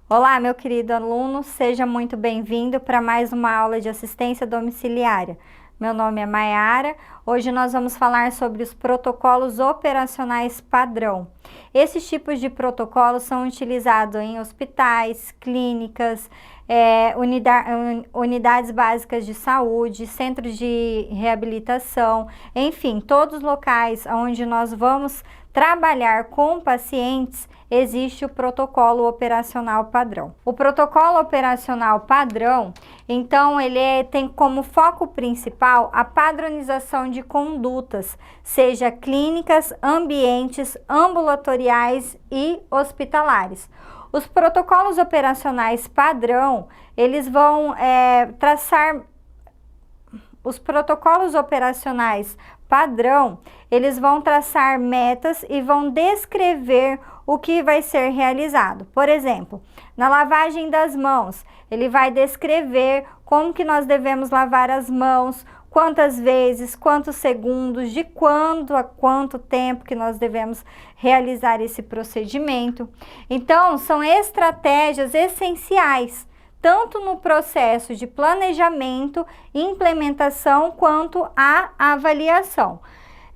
Olá, meu querido aluno, seja muito bem-vindo para mais uma aula de assistência domiciliária. Meu nome é Maiara. Hoje nós vamos falar sobre os protocolos operacionais padrão. Esses tipos de protocolos são utilizados em hospitais, clínicas, unidades básicas de saúde, centros de reabilitação, enfim, todos os locais onde nós vamos trabalhar com pacientes, existe o protocolo operacional padrão. O protocolo operacional padrão, então, tem como foco principal a padronização de condutas, seja clínicas, ambientes, ambulatoriais e hospitalares. Os protocolos operacionais padrão, eles vão traçar os protocolos operacionais padrão, eles vão traçar metas e vão descrever o que vai ser realizado. Por exemplo, na lavagem das mãos, ele vai descrever como que nós devemos lavar as mãos, quantas vezes, quantos segundos, de quanto a quanto tempo que nós devemos realizar esse procedimento. Então, são estratégias essenciais, tanto no processo de planejamento, implementação, quanto a avaliação.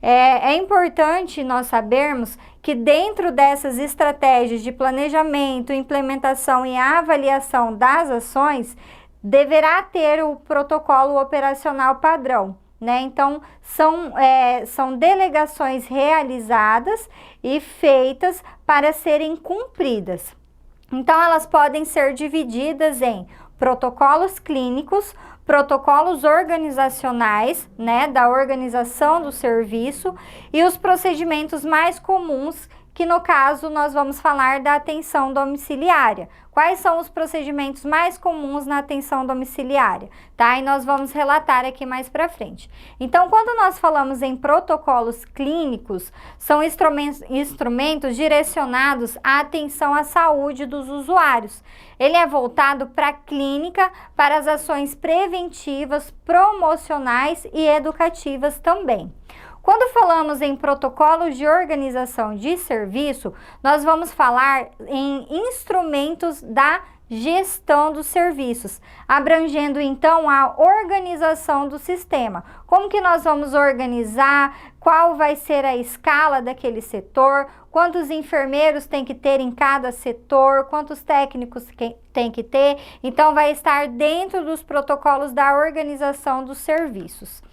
É importante nós sabermos que dentro dessas estratégias de planejamento, implementação e avaliação das ações, deverá ter o protocolo operacional padrão, né? Então, são delegações realizadas e feitas para serem cumpridas. Então, elas podem ser divididas em protocolos clínicos, protocolos organizacionais, né, da organização do serviço, e os procedimentos mais comuns, que no caso nós vamos falar da atenção domiciliária. Quais são os procedimentos mais comuns na atenção domiciliária, tá? E nós vamos relatar aqui mais para frente. Então, quando nós falamos em protocolos clínicos, são instrumentos direcionados à atenção à saúde dos usuários. Ele é voltado para a clínica, para as ações preventivas, promocionais e educativas também. Quando falamos em protocolos de organização de serviço, nós vamos falar em instrumentos da gestão dos serviços, abrangendo então a organização do sistema. Como que nós vamos organizar, qual vai ser a escala daquele setor, quantos enfermeiros tem que ter em cada setor, quantos técnicos tem que ter. Então, vai estar dentro dos protocolos da organização dos serviços.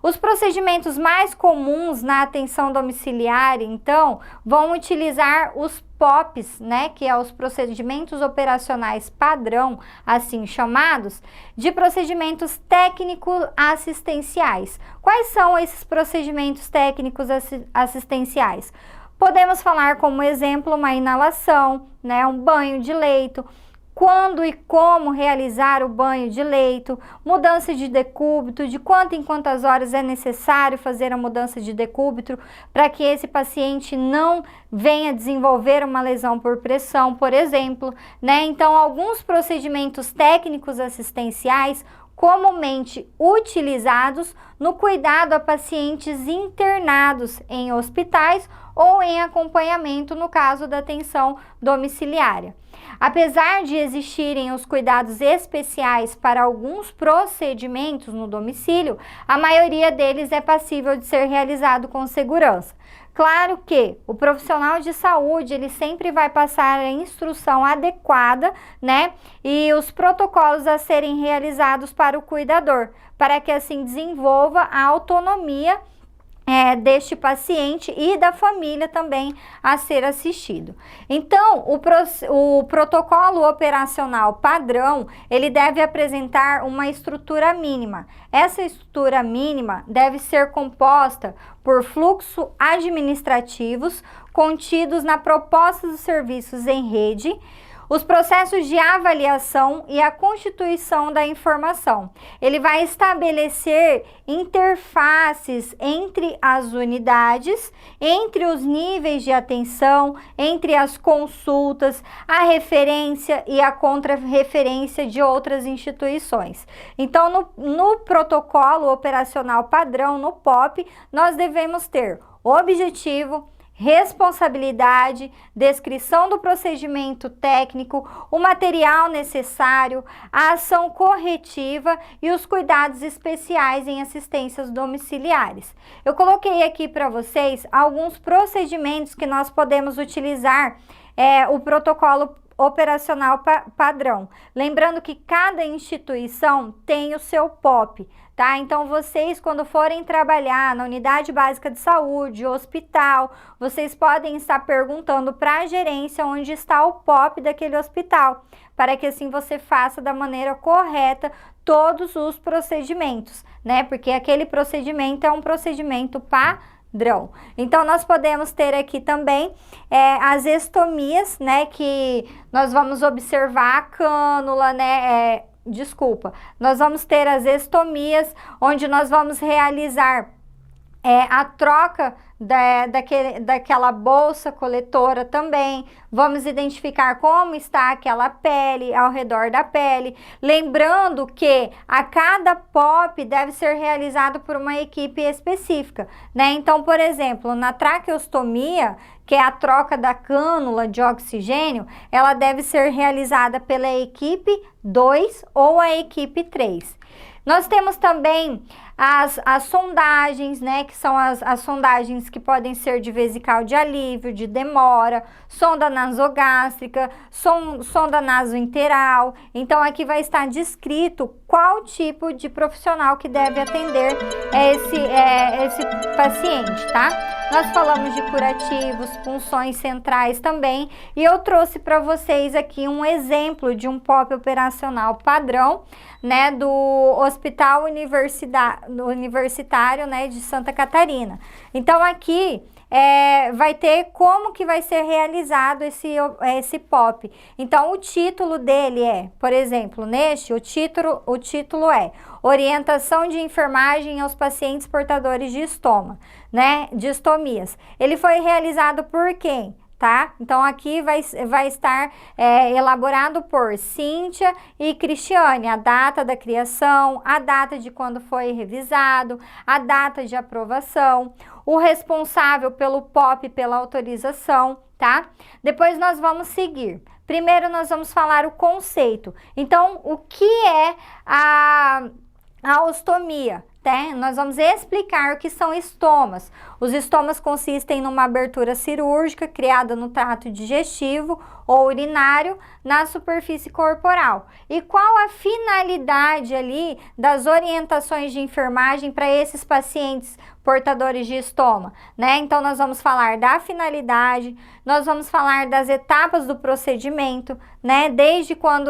Os procedimentos mais comuns na atenção domiciliária, então, vão utilizar os POPs, né, que é os procedimentos operacionais padrão, assim chamados, de procedimentos técnico-assistenciais. Quais são esses procedimentos técnicos assistenciais? Podemos falar como exemplo uma inalação, né, um banho de leito, quando e como realizar o banho de leito, mudança de decúbito, de quanto em quantas horas é necessário fazer a mudança de decúbito para que esse paciente não venha desenvolver uma lesão por pressão, por exemplo, né? Então, alguns procedimentos técnicos assistenciais comumente utilizados no cuidado a pacientes internados em hospitais ou em acompanhamento no caso da atenção domiciliária. Apesar de existirem os cuidados especiais para alguns procedimentos no domicílio, a maioria deles é passível de ser realizado com segurança. Claro que o profissional de saúde, ele sempre vai passar a instrução adequada, né? E os protocolos a serem realizados para o cuidador, para que assim desenvolva a autonomia deste paciente e da família também a ser assistido. Então, o protocolo operacional padrão, ele deve apresentar uma estrutura mínima. Essa estrutura mínima deve ser composta por fluxo administrativos contidos na proposta dos serviços em rede, os processos de avaliação e a constituição da informação. Ele vai estabelecer interfaces entre as unidades, entre os níveis de atenção, entre as consultas, a referência e a contra-referência de outras instituições. Então, no protocolo operacional padrão, no POP, nós devemos ter objetivo, responsabilidade, descrição do procedimento técnico, o material necessário, a ação corretiva e os cuidados especiais em assistências domiciliares. Eu coloquei aqui para vocês alguns procedimentos que nós podemos utilizar o protocolo operacional padrão. Lembrando que cada instituição tem o seu POP, tá? Então, vocês, quando forem trabalhar na unidade básica de saúde, hospital, vocês podem estar perguntando para a gerência onde está o POP daquele hospital, para que assim você faça da maneira correta todos os procedimentos, né? Porque aquele procedimento é um procedimento padrão. Então, nós podemos ter aqui também as estomias, né, que nós vamos observar a cânula, né, nós vamos ter as estomias, onde nós vamos realizar a troca daquela bolsa coletora também. Vamos identificar como está aquela pele, ao redor da pele. Lembrando que a cada POP deve ser realizado por uma equipe específica, né? Então, por exemplo, na traqueostomia, que é a troca da cânula de oxigênio, ela deve ser realizada pela equipe 2 ou a equipe 3. Nós temos também as sondagens, né, que são as sondagens que podem ser de vesical de alívio, de demora, sonda nasogástrica, sonda nasointeral. Então, aqui vai estar descrito qual tipo de profissional que deve atender esse paciente, tá? Nós falamos de curativos, punções centrais também, e eu trouxe para vocês aqui um exemplo de um POP operacional padrão, né, do Hospital Universitário, né, de Santa Catarina. Então, aqui vai ter como que vai ser realizado esse POP. Então, o título dele por exemplo, o título é Orientação de Enfermagem aos Pacientes Portadores de Estoma, né, de estomias. Ele foi realizado por quem? Tá? Então, aqui vai estar elaborado por Cíntia e Cristiane, a data da criação, a data de quando foi revisado, a data de aprovação, o responsável pelo POP, pela autorização, tá? Depois nós vamos seguir. Primeiro nós vamos falar o conceito. Então, o que é a ostomia? Nós vamos explicar o que são estomas. Os estomas consistem numa abertura cirúrgica criada no trato digestivo ou urinário na superfície corporal. E qual a finalidade ali das orientações de enfermagem para esses pacientes portadores de estoma, né? Então, nós vamos falar da finalidade, nós vamos falar das etapas do procedimento, né? Desde quando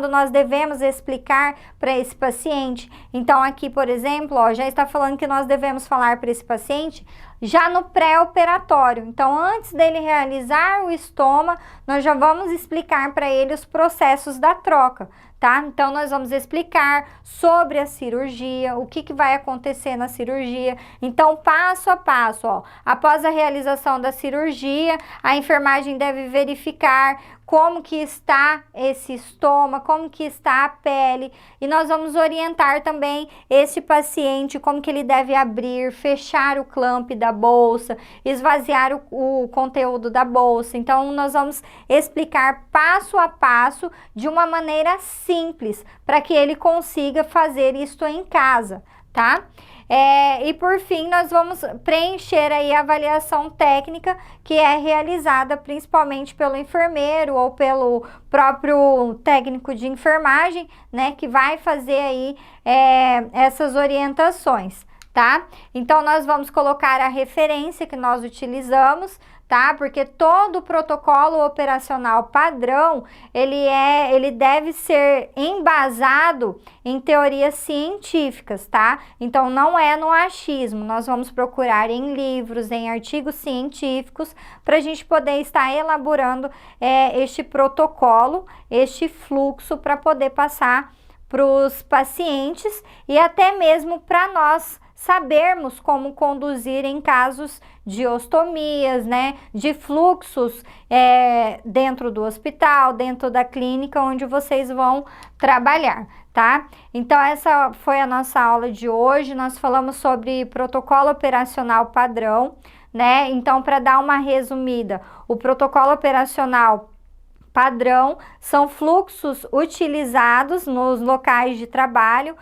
nós devemos explicar para esse paciente. Então, aqui, por exemplo, já está falando que nós devemos falar para esse paciente já no pré-operatório. Então, antes dele realizar o estoma, nós já vamos explicar para ele os processos da troca, tá? Então, nós vamos explicar sobre a cirurgia, o que vai acontecer na cirurgia. Então, passo a passo, após a realização da cirurgia, a enfermagem deve verificar como que está esse estoma, como que está a pele, e nós vamos orientar também esse paciente como que ele deve abrir, fechar o clamp da bolsa, esvaziar o conteúdo da bolsa. Então, nós vamos explicar passo a passo de uma maneira simples, para que ele consiga fazer isso em casa, tá? E por fim, nós vamos preencher aí a avaliação técnica, que é realizada principalmente pelo enfermeiro ou pelo próprio técnico de enfermagem, né, que vai fazer aí essas orientações, tá? Então, nós vamos colocar a referência que nós utilizamos, tá? Porque todo o protocolo operacional padrão, ele deve ser embasado em teorias científicas, tá? Então, não é no achismo. Nós vamos procurar em livros, em artigos científicos, para a gente poder estar elaborando este protocolo, este fluxo, para poder passar para os pacientes e até mesmo para nós sabermos como conduzir em casos de ostomias, né, de fluxos dentro do hospital, dentro da clínica onde vocês vão trabalhar, tá? Então, essa foi a nossa aula de hoje. Nós falamos sobre protocolo operacional padrão. né? Então, para dar uma resumida, o protocolo operacional padrão são fluxos utilizados nos locais de trabalho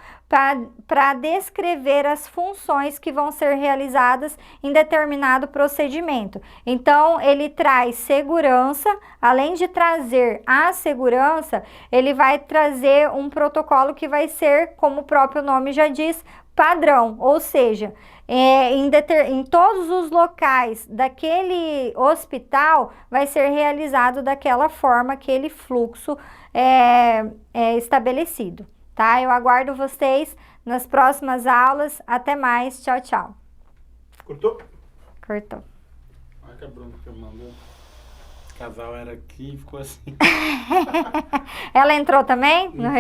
para descrever as funções que vão ser realizadas em determinado procedimento. Então, ele traz segurança, além de trazer a segurança, ele vai trazer um protocolo que vai ser, como o próprio nome já diz, padrão, ou seja, em todos os locais daquele hospital vai ser realizado daquela forma, aquele fluxo estabelecido, tá? Eu aguardo vocês nas próximas aulas. Até mais. Tchau, tchau. Cortou? Cortou. Olha que a Bruna que mandou. O casal era aqui e ficou assim. Ela entrou também? No